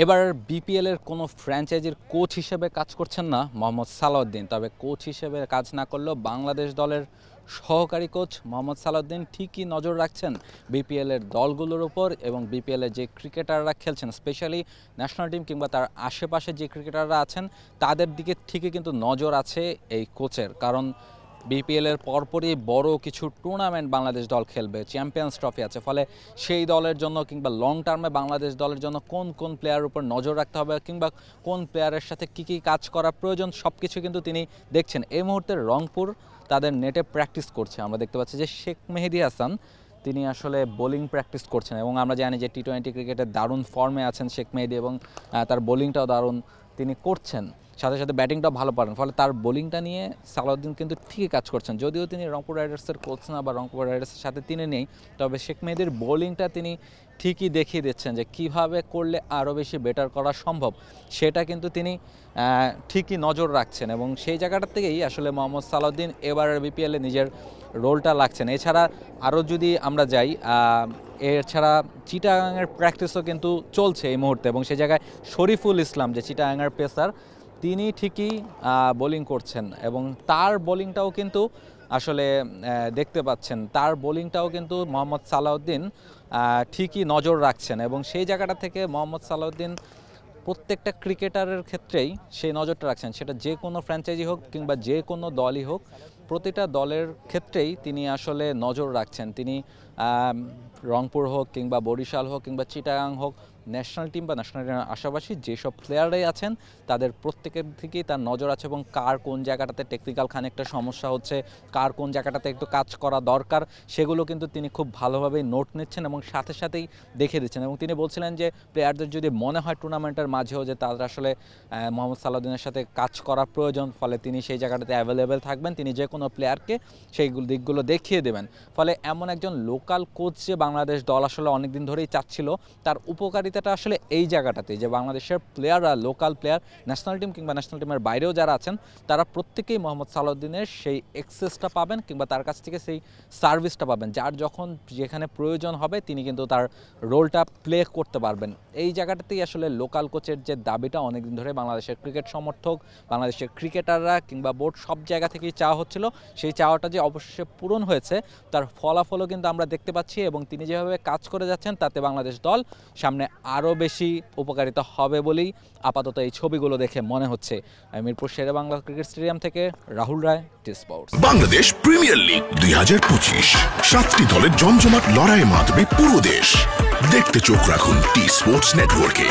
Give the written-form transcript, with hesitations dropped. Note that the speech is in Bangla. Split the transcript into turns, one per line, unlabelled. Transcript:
এবার বিপিএলের কোনো ফ্র্যাঞ্চাইজির কোচ হিসেবে কাজ করছেন না মোহাম্মদ সালাউদ্দিন, তবে কোচ হিসেবে কাজ না করলেও বাংলাদেশ দলের সহকারী কোচ মোহাম্মদ সালাউদ্দিন ঠিকই নজর রাখছেন বিপিএলের দলগুলোর উপর এবং বিপিএলের যে ক্রিকেটাররা খেলছেন, স্পেশালি ন্যাশনাল টিম কিংবা তার আশেপাশে যে ক্রিকেটাররা আছেন তাদের দিকে ঠিকই কিন্তু নজর আছে এই কোচের। কারণ বিপিএলের পরপরই বড় কিছু টুর্নামেন্ট বাংলাদেশ দল খেলবে, চ্যাম্পিয়ন্স ট্রফি আছে, ফলে সেই দলের জন্য কিংবা লং টার্মে বাংলাদেশ দলের জন্য কোন কোন প্লেয়ারের উপর নজর রাখতে হবে কিংবা কোন প্লেয়ারের সাথে কী কী কাজ করা প্রয়োজন সব কিছু কিন্তু তিনি দেখছেন। এই মুহূর্তে রংপুর তাদের নেটে প্র্যাকটিস করছে, আমরা দেখতে পাচ্ছি যে শেখ মেহেদী হাসান তিনি আসলে বোলিং প্র্যাকটিস করছেন এবং আমরা জানি যে টি-20 ক্রিকেটে দারুণ ফর্মে আছেন শেখ মেহেদী এবং তার বোলিংটাও দারুণ তিনি করছেন, সাথে সাথে ব্যাটিংটাও ভালো পারেন, ফলে তার বোলিংটা নিয়ে সালাউদ্দিন কিন্তু ঠিকই কাজ করছেন। যদিও তিনি রংপুর রাইডার্সের কোচ না বা রংপুর রাইডার্সের সাথে তিনি নেই, তবে শেখ মেহেদীর বোলিংটা তিনি ঠিকই দেখিয়ে দিচ্ছেন যে কিভাবে করলে আরও বেশি বেটার করা সম্ভব, সেটা কিন্তু তিনি ঠিকই নজর রাখছেন এবং সেই জায়গাটা থেকেই আসলে মোহাম্মদ সালাউদ্দিন এবারের বিপিএলে নিজের রোলটা লাগছেন। এছাড়া আরও যদি আমরা যাই, এছাড়া চিটাগাংয়ের প্র্যাকটিসও কিন্তু চলছে এই মুহূর্তে এবং সেই জায়গায় শরীফুল ইসলাম যে চিটাগাংয়ের পেসার তিনি ঠিকই বোলিং করছেন এবং তার বোলিংটাও কিন্তু আসলে দেখতে পাচ্ছেন, তার বোলিংটাও কিন্তু মোহাম্মদ সালাউদ্দিন ঠিকই নজর রাখছেন এবং সেই জায়গাটা থেকে মোহাম্মদ সালাউদ্দিন প্রত্যেকটা ক্রিকেটারের ক্ষেত্রেই সেই নজরটা রাখছেন, সেটা যে কোনো ফ্র্যাঞ্চাইজি হোক কিংবা যে কোনো দলই হোক, প্রতিটা দলের ক্ষেত্রেই তিনি আসলে নজর রাখছেন। তিনি রংপুর হোক কিংবা বরিশাল হোক কিংবা চিটাগাং হোক, ন্যাশনাল টিম বা ন্যাশনাল টিমের আশেপাশে যেসব প্লেয়াররাই আছেন তাদের প্রত্যেকের দিকেই তার নজর আছে এবং কার কোন জায়গাটাতে টেকনিক্যাল খানিকটা সমস্যা হচ্ছে, কার কোন জায়গাটাতে একটু কাজ করা দরকার, সেগুলো কিন্তু তিনি খুব ভালোভাবেই নোট নিচ্ছেন এবং সাথে সাথেই দেখে দিচ্ছেন। এবং তিনি বলছিলেন যে প্লেয়ারদের যদি মনে হয় টুর্নামেন্টের মাঝেও যে তাদের আসলে মোহাম্মদ সালাউদ্দিনের সাথে কাজ করা প্রয়োজন, ফলে তিনি সেই জায়গাটাতে অ্যাভেলেবেল থাকবেন, তিনি যে কোনো প্লেয়ারকে সেই দিকগুলো দেখিয়ে দেবেন। ফলে এমন একজন লোকাল কোচ যে বাংলাদেশ দল আসলে অনেকদিন ধরেই চাচ্ছিল, তার উপকারিতাটা আসলে এই জায়গাটাতে যে বাংলাদেশের প্লেয়াররা, লোকাল প্লেয়ার, ন্যাশনাল টিম কিংবা ন্যাশনাল টিমের বাইরেও যারা আছেন তারা প্রত্যেকেই মোহাম্মদ সালাউদ্দিনের সেই এক্সেসটা পাবেন কিংবা তার কাছ থেকে সেই সার্ভিসটা পাবেন, যার যখন যেখানে প্রয়োজন হবে তিনি কিন্তু তার রোলটা প্লে করতে পারবেন। এই জায়গাটাতেই আসলে লোকাল কোচের যে দাবিটা অনেকদিন ধরে বাংলাদেশের ক্রিকেট সমর্থক, বাংলাদেশের ক্রিকেটাররা কিংবা বোর্ড সব জায়গা থেকেই চাওয়া হচ্ছিল, সেই চাওয়াটা যে অবশেষে পূরণ হয়েছে তার ফলাফলও কিন্তু আমরা দেখতে পাচ্ছি এবং তিনি যেভাবে কাজ করে যাচ্ছেন তাতে বাংলাদেশ দল সামনে আরও বেশি উপকারিতা হবে বলেই আপাতত এই ছবিগুলো দেখে মনে হচ্ছে। মিরপুর শেরে বাংলা ক্রিকেট স্টেডিয়াম থেকে রাহুল রায়, T Sports.
Bangladesh premier league 2025, 7টি দলের জমজমাট লড়াইয়ে মাতবে পুরো দেশ। দেখতে চোখ রাখুন টি স্পোর্টস নেটওয়ার্কে।